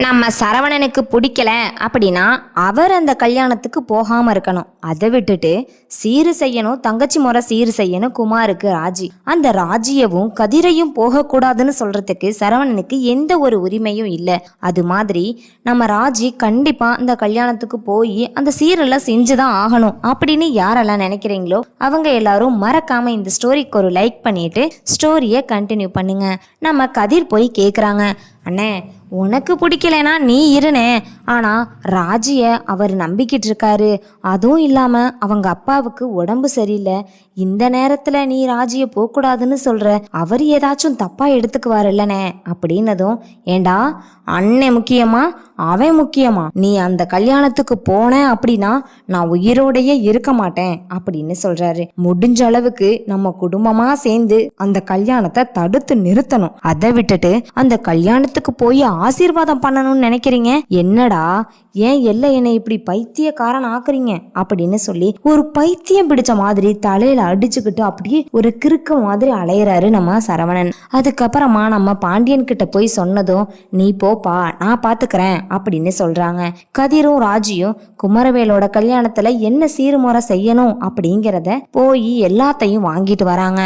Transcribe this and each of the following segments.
நம்ம சரவணனுக்கு பிடிக்கல அப்படின்னா அவர் அந்த கல்யாணத்துக்கு போகாம இருக்கணும். அதை விட்டுட்டு சீரு செய்யணும், தங்கச்சி முறை சீரு செய்யணும் குமாருக்கு ராஜி. அந்த ராஜியவும் கதிரையும் போகக்கூடாதுன்னு சொல்றதுக்கு சரவணனுக்கு எந்த ஒரு உரிமையும் இல்லை. அது மாதிரி நம்ம ராஜி கண்டிப்பா அந்த கல்யாணத்துக்கு போய் அந்த சீரெல்லாம் செஞ்சுதான் ஆகணும் அப்படின்னு யாரெல்லாம் நினைக்கிறீங்களோ அவங்க எல்லாரும் மறக்காம இந்த ஸ்டோரிக்கு ஒரு லைக் பண்ணிட்டு ஸ்டோரியை கண்டினியூ பண்ணுங்க. நம்ம கதிர் போய் கேட்குறாங்க, அண்ணே உனக்கு பிடிக்கலனா நீ இருனே, ஆனால் ராஜியை அவர் நம்பிக்கிட்டு இருக்காரு. அதுவும் இல்லாமல் அவங்க அப்பாவுக்கு உடம்பு சரியில்லை. இந்த நேரத்தில் நீ ராஜியை போகக்கூடாதுன்னு சொல்கிற, அவர் ஏதாச்சும் தப்பாக எடுத்துக்குவார் இல்லைனே அப்படின்னதும், ஏண்டா அண்ணன் முக்கியமா அவன் முக்கியமா? நீ அந்த கல்யாணத்துக்கு போன அப்படின்னா நான் உயிரோடையே இருக்க மாட்டேன் அப்படின்னு சொல்றாரு. முடிஞ்ச அளவுக்கு நம்ம குடும்பமா சேர்ந்து அந்த கல்யாணத்தை தடுத்து நிறுத்தணும். அதை விட்டுட்டு அந்த கல்யாணத்துக்கு போய் ஆசீர்வாதம் பண்ணணும்னு நினைக்கிறீங்க? என்னடா ஏன் எல்லாம் என்னை இப்படி பைத்தியக்காரன் ஆக்குறீங்க அப்படின்னு சொல்லி ஒரு பைத்தியம் பிடிச்ச மாதிரி தலையில அடிச்சுக்கிட்டு அப்படியே ஒரு கிறுக்க மாதிரி அலையிறாரு நம்ம சரவணன். அதுக்கப்புறமா நம்ம பாண்டியன் கிட்ட போய் சொன்னதும், நீ போப்பா நான் பாத்துக்கிறேன் அப்படின்னு சொல்றாங்க. கதிரும் ராஜியும் குமரவேலோட கல்யாணத்துல என்ன சீர்முறை செய்யணும் அப்படிங்கிறத போய் எல்லாத்தையும் வாங்கிட்டு வராங்க.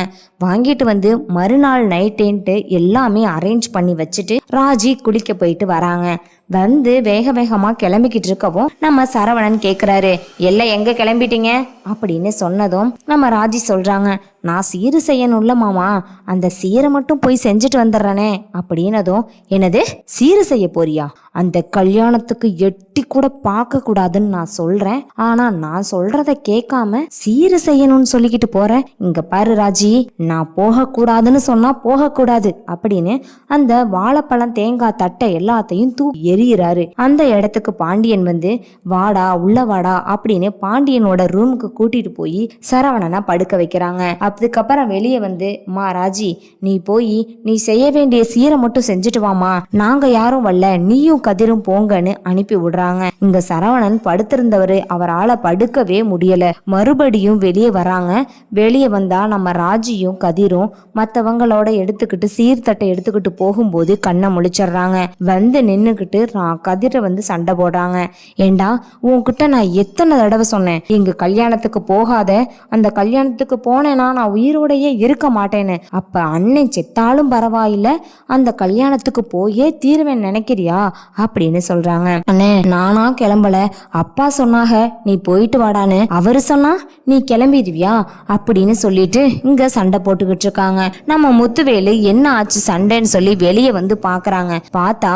வாங்கிட்டு வந்து மறுநாள் நைட்டேன்ட்டு எல்லாமே அரேஞ்ச் பண்ணி வச்சுட்டு ராஜி குளிக்க போயிட்டு வராங்க. வந்து வேக வேகமா கிளம்பிக்கிட்டு இருக்கவும் நம்ம சரவணன் கேக்குறாரு, எல்லாம் எங்க கிளம்பிட்டீங்க அப்படின்னு சொன்னதும் நம்ம ராஜி சொல்றாங்க, நான் சீரு செய்யணும்ல மாமா, அந்த சீரை மட்டும் போய் செஞ்சுட்டு வந்துடுறேனே அப்படின்னதும், என்னது சீரு செய்ய போறியா? அந்த கல்யாணத்துக்கு எட்டி கூட பார்க்க கூடாதுன்னு நான் சொல்றேன், ஆனா நான் சொல்றத கேட்காம சீரு செய்யணும்னு சொல்லிக்கிட்டு போறேன். இங்க பாரு ராஜி, நான் போகக்கூடாதுன்னு சொன்னா போகக்கூடாது அப்படின்னு அந்த வாழைப்பழம் தேங்காய் தட்டை எல்லாத்தையும் தூக்கி எறிகிறாரு. அந்த இடத்துக்கு பாண்டியன் வந்து, வாடா உள்ள வாடா அப்படின்னு பாண்டியனோட ரூமுக்கு கூட்டிட்டு போய் சரவணனை படுக்க வைக்கிறாங்க. அதுக்கப்புறம் வெளியே வந்து, மா ராஜி நீ போய் நீ செய்ய வேண்டிய சீரை மட்டும் செஞ்சுட்டு வாமா, நாங்க யாரும் வரல, நீயும் கதிரும் போங்கன்னு அனுப்பி விடுறாங்க. இங்க சரவணன் படுத்திருந்தவரு அவரால் படுக்கவே முடியல. மறுபடியும் வெளியே வராங்க. வெளியே வந்தா நம்ம ராஜியும் கதிரும் மற்றவங்களோட எடுத்துக்கிட்டு சீர்தட்டை எடுத்துக்கிட்டு போகும்போது கண்ணை முழிச்சிடுறாங்க. வந்து நின்னுக்கிட்டு கதிரை வந்து சண்டை போடுறாங்க. ஏண்டா உன்கிட்ட நான் எத்தனை தடவை சொன்னேன் எங்க கல்யாணத்துக்கு போகாத, அந்த கல்யாணத்துக்கு போனேன்னா நான் உயிரோடையே இருக்க மாட்டேன்னு. அப்ப அண்ணன் செத்தாலும் பரவாயில்ல, அந்த கல்யாணத்துக்கு போயே தீருவேன் நினைக்கிறியா அப்படின்னு சொல்றாங்க. அண்ணே நானா கிளம்பல, அப்பா சொன்னாக நீ போயிட்டு வாடான்னு, அவரு சொன்னா நீ கிளம்பிடுவியா அப்படின்னு சொல்லிட்டு இங்க சண்டை போட்டுக்கிட்டு இருக்காங்க. நம்ம முத்துவேலு என்ன ஆச்சு சண்டைன்னு சொல்லி வெளியே வந்து பாக்குறாங்க. பார்த்தா,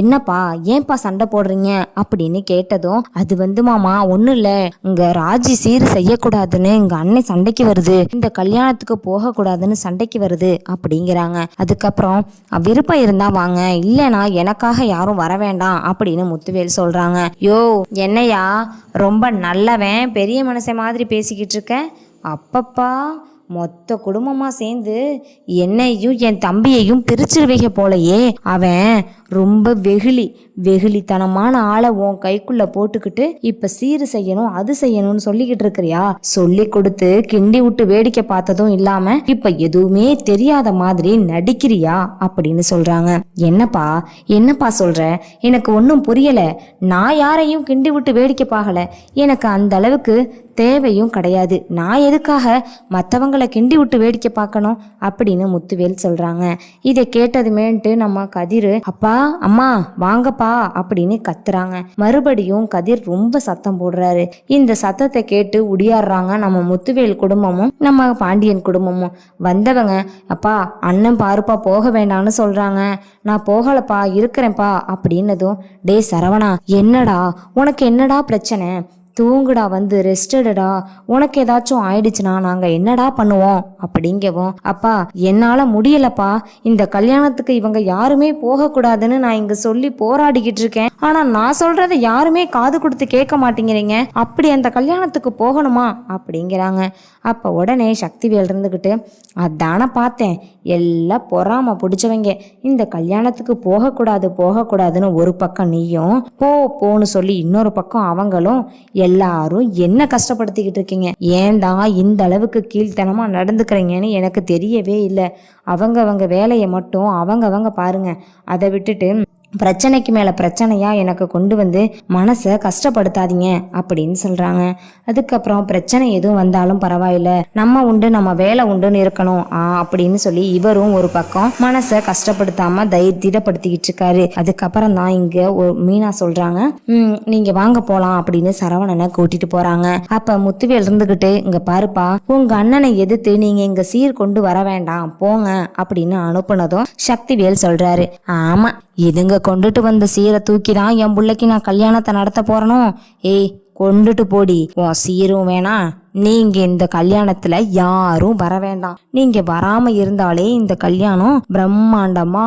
என்னப்பா ஏன்பா சண்டை போடுறீங்க அப்படின்னு கேட்டதும், அது வந்து மாமா ஒன்னும் இல்ல, இங்க ராஜி சீர் செய்யக்கூடாதுன்னு எங்க அண்ணன் சண்டைக்கு வருது, இந்த கல்யாணத்துக்கு போக கூடாதுன்னு சண்டைக்கு வருது அப்படிங்கிறாங்க. அதுக்கப்புறம் விருப்பம் இருந்தா வாங்க, இல்லைனா எனக்காக யாரும் வர வேண்டாம் அப்படின்னு முத்துவேல் சொல்றாங்க. யோ என்னையா ரொம்ப நல்லவன் பெரிய மனுஷன் மாதிரி பேசிக்கிட்டு இருக்க? அப்பப்பா மொத்த குடும்பமா சேர்ந்து என்னையும் என் தம்பியையும் பிரிச்சிருவீங்க போலையே. அவன் ரொம்ப வெகுளித்தனமான ஆளை உன் கைக்குள்ள போட்டுக்கிட்டு இப்ப சீரு செய்யணும் அது செய்யணும்னு சொல்லிக்கிட்டு இருக்கிறியா? சொல்லி கொடுத்து கிண்டி விட்டு வேடிக்கை பார்த்ததும் இல்லாம இப்ப எதுவுமே தெரியாத மாதிரி நடிக்கிறியா அப்படின்னு சொல்றாங்க. என்னப்பா சொல்ற? எனக்கு ஒன்னும் புரியல. நான் யாரையும் கிண்டி விட்டு வேடிக்கை பார்க்கல, எனக்கு அந்த அளவுக்கு தேவையும் கிடையாது. நான் எதுக்காக மற்றவங்களை கிண்டி விட்டு வேடிக்கை பார்க்கணும் அப்படின்னு முத்துவேல் சொல்றாங்க. இதை கேட்டதுமேன்ட்டு நம்ம கதிர், அப்பா அம்மா வாங்கப்பா அப்படின்னு கத்துறாங்க. மறுபடியும் கதிர் ரொம்ப சத்தம் போடுறாரு. இந்த சத்தத்தை கேட்டு உடியாடுறாங்க நம்ம முத்துவேல் குடும்பமும் நம்ம பாண்டியன் குடும்பமும். வந்தவங்க, அப்பா அண்ணன் பாருப்பா போக வேண்டாம்னு சொல்றாங்க. நான் போகலப்பா இருக்கிறேன்ப்பா அப்படின்னதும், டே சரவணா என்னடா உனக்கு என்னடா பிரச்சனை? தூங்குடா, வந்து ரெஸ்ட் எடுடா, உனக்கு ஏதாச்சும் ஆயிடுச்சுன்னா நாங்க என்னடா பண்ணுவோம் அப்படிங்கவும், அப்பா என்னால முடியலப்பா, இந்த கல்யாணத்துக்கு இவங்க யாருமே போக கூடாதுன்னு நான் இங்க சொல்லி போராடிக்கிட்டு இருக்கேன், ஆனா நான் சொல்றதை யாருமே காது கொடுத்து கேட்க மாட்டேங்கிறீங்க, அப்படி அந்த கல்யாணத்துக்கு போகணுமா அப்படிங்கிறாங்க. அப்ப உடனே சக்திவேல் இருந்துகிட்டு, அதான பார்த்தேன், எல்லாம் பொறாம பிடிச்சவங்க, இந்த கல்யாணத்துக்கு போகக்கூடாதுன்னு ஒரு பக்கம் நீயும் போன்னு சொல்லி இன்னொரு பக்கம் அவங்களும், எல்லாரும் என்ன கஷ்டப்படுத்திக்கிட்டு இருக்கீங்க, ஏன்தான் இந்த அளவுக்கு கீழ்த்தனமா நடந்துக்கிறீங்கன்னு எனக்கு தெரியவே இல்லை. அவங்க வேலையை மட்டும் அவங்க பாருங்க, அதை விட்டுட்டு பிரச்சனைக்கு மேல பிரச்சனையா எனக்கு கொண்டு வந்து மனசை கஷ்டப்படுத்தாதீங்க அப்படின்னு சொல்றாங்க. அதுக்கப்புறம் பிரச்சனை எதுவும் வந்தாலும் பரவாயில்ல, நம்ம உண்டு நம்ம வேலை உண்டுன்னு இருக்கணும் அப்படின்னு சொல்லி இவரும் ஒரு பக்கம் மனசை கஷ்டப்படுத்தாம திடப்படுத்திக்கிட்டு இருக்காரு. அதுக்கப்புறம் தான் இங்க மீனா சொல்றாங்க, நீங்க வாங்க போலாம் அப்படின்னு சரவணனை கூட்டிட்டு போறாங்க. அப்ப முத்துவேல் இருந்துகிட்டு, இங்க பாருப்பா, உங்க அண்ணனை எதிர்த்து நீங்க இங்க சீர் கொண்டு வர வேண்டாம் போங்க அப்படின்னு அனுப்புனதும் சக்திவேல் சொல்றாரு, ஆமா இதுங்க கொண்டுட்டு வந்த சீரை தூக்கிதான் என் பிள்ளைக்கு நான் கல்யாணத்தை நடத்த போறணும். ஏய் கொண்டுட்டு போடி, உன் சீரும் வேணாம், நீங்க இந்த கல்யாணத்துல யாரும் வர வேண்டாம். நீங்க வராம இருந்தாலே இந்த கல்யாணம் பிரம்மாண்டமா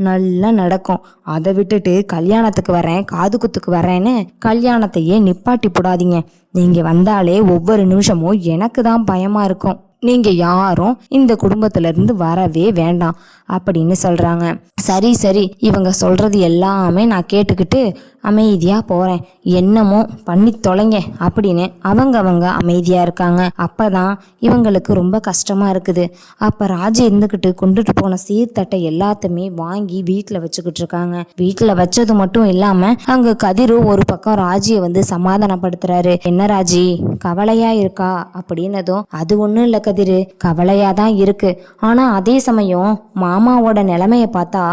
நல்லா நடக்கும். அதை விட்டுட்டு கல்யாணத்துக்கு வரேன் காது குத்துக்கு வரேன்னு கல்யாணத்தையே நிப்பாட்டி போடாதீங்க. நீங்க வந்தாலே ஒவ்வொரு நிமிஷமும் எனக்கு தான் பயமா இருக்கும். நீங்க யாரும் இந்த குடும்பத்துல இருந்து வரவே வேண்டாம் அப்படின்னு சொல்றாங்க. சரி சரி, இவங்க சொல்றது எல்லாமே நான் கேட்டுக்கிட்டு அமைதியா போறேன், என்னமோ பண்ணி தொலைங்க அப்படின்னு அவங்க அமைதியா இருக்காங்க. அப்பதான் இவங்களுக்கு ரொம்ப கஷ்டமா இருக்குது. அப்ப ராஜி இருந்துகிட்டு கொண்டுட்டு போன சீர்தட்டை எல்லாத்தையுமே வாங்கி வீட்டுல வச்சுக்கிட்டு இருக்காங்க. வீட்டுல வச்சது மட்டும் இல்லாம அங்க கதிரு ஒரு பக்கம் ராஜியை சமாதானப்படுத்துறாரு. என்ன ராஜி கவலையா இருக்கா அப்படின்னதும், அது ஒண்ணும் இல்ல கதிரு, கவலையாதான் இருக்கு. ஆனா அதே சமயம் மாமாவோட நிலைமைய பார்த்தா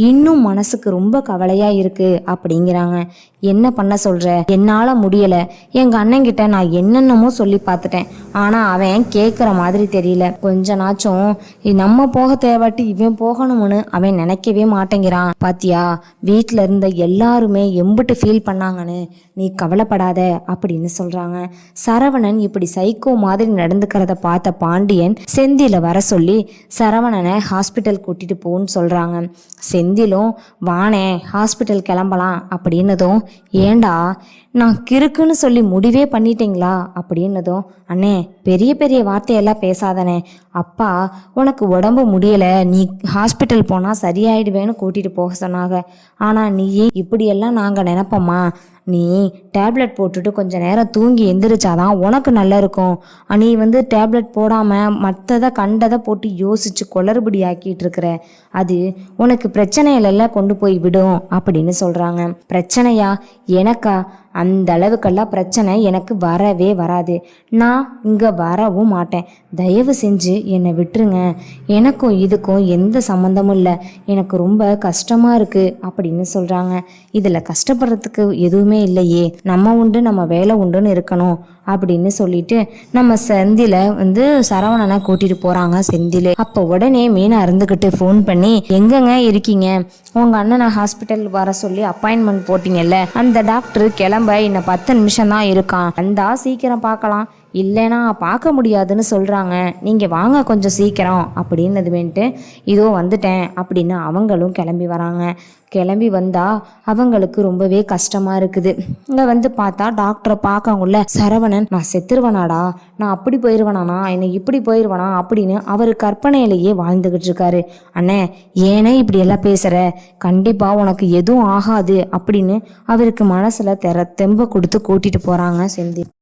இன்னும் மனசுக்கு ரொம்ப கவலையா இருக்கு அப்படிங்கிறாங்க. என்ன பண்ண சொல்ற, என்னால முடியல. எங்க அண்ணன் கிட்ட நான் என்னென்னமோ சொல்லி பார்த்துட்டேன், ஆனா அவன் கேட்குற மாதிரி தெரியல. கொஞ்ச நாச்சும் நம்ம போக தேவாட்டி இவன் போகணும்னு அவன் நினைக்கவே மாட்டேங்கிறான். பாத்தியா, வீட்டுல இருந்த எல்லாருமே எம்பிட்டு ஃபீல் பண்ணாங்கன்னு, நீ கவலைப்படாத அப்படின்னு சொல்றாங்க. சரவணன் இப்படி சைக்கோ மாதிரி நடந்துக்கிறத பார்த்த பாண்டியன் செந்தில வர சொல்லி சரவணனை ஹாஸ்பிட்டல் கூட்டிட்டு போன்னு சொல்றாங்க. செந்திலும் வானே ஹாஸ்பிட்டல் கிளம்பலாம் அப்படின்னதும், ஏண்டா நான் கிறுக்குன்னு சொல்லி முடிவே பண்ணிட்டீங்களா அப்படின்னதும், அண்ணே பெரிய பெரிய வார்த்தையெல்லாம் பேசாதனே, அப்பா உனக்கு உடம்பு முடியலை, நீ ஹாஸ்பிட்டல் போனால் சரியாயிடுவேன்னு கூட்டிகிட்டு போக சொன்னாங்க. ஆனால் நீ இப்படியெல்லாம் நாங்கள் நினைப்போம்மா, நீ டேப்லெட் போட்டுட்டு கொஞ்ச நேரம் தூங்கி எந்திரிச்சாதான் உனக்கு நல்லா இருக்கும். நீ டேப்லெட் போடாமல் மற்றதை கண்டதை போட்டு யோசிச்சு குளறுபடி ஆக்கிட்டு இருக்கிற, அது உனக்கு பிரச்சனையிலெல்லாம் கொண்டு போய் விடும் அப்படின்னு சொல்கிறாங்க. பிரச்சனையா எனக்கா? அந்த அளவுக்கெல்லாம் பிரச்சனை எனக்கு வரவே வராது. நான் இங்கே வரவும் மாட்டேன். தயவு செஞ்சு என்னை விட்டுருங்க. எனக்கும் இதுக்கும் எந்த சம்மந்தமும் இல்லை. எனக்கு ரொம்ப கஷ்டமாக இருக்குது அப்படின்னு சொல்கிறாங்க. இதில் கஷ்டப்படுறதுக்கு எதுவுமே இல்லையே, நம்ம உண்டு நம்ம வேலை உண்டுன்னு இருக்கணும் அப்படின்னு சொல்லிட்டு நம்ம செந்தில சரவணனை கூட்டிட்டு போறாங்க. செந்தில் அப்போ உடனே மீனா இருந்துகிட்டு ஃபோன் பண்ணி, எங்கங்க இருக்கீங்க, உங்க அண்ணனை ஹாஸ்பிட்டல் வர சொல்லி அப்பாயின்மெண்ட் போட்டீங்கல்ல, அந்த டாக்டர் கிளம்ப இன்னும் 10 நிமிஷம் தான் இருக்கான், வந்தா சீக்கிரம் பார்க்கலாம், இல்லைனா பார்க்க முடியாதுன்னு சொல்கிறாங்க, நீங்கள் வாங்க கொஞ்சம் சீக்கிரம் அப்படின்னதுமேட்டு இதோ வந்துட்டேன் அப்படின்னு அவங்களும் கிளம்பி வராங்க. கிளம்பி வந்தால் அவங்களுக்கு ரொம்பவே கஷ்டமாக இருக்குது. இங்கே பார்த்தா டாக்டரை பார்க்கக்குள்ள, சரவணன் நான் செத்துருவனாடா, நான் அப்படி போயிடுவேனா, என்னை இப்படி போயிடுவேனா அப்படின்னு அவர் கற்பனையிலேயே வாழ்ந்துக்கிட்டு இருக்காரு. அண்ணே ஏனே இப்படி எல்லாம் பேசுகிற, கண்டிப்பாக உனக்கு எதுவும் ஆகாது அப்படின்னு அவருக்கு மனசில் தெம்ப கொடுத்து கூட்டிகிட்டு போகிறாங்க செந்தில்.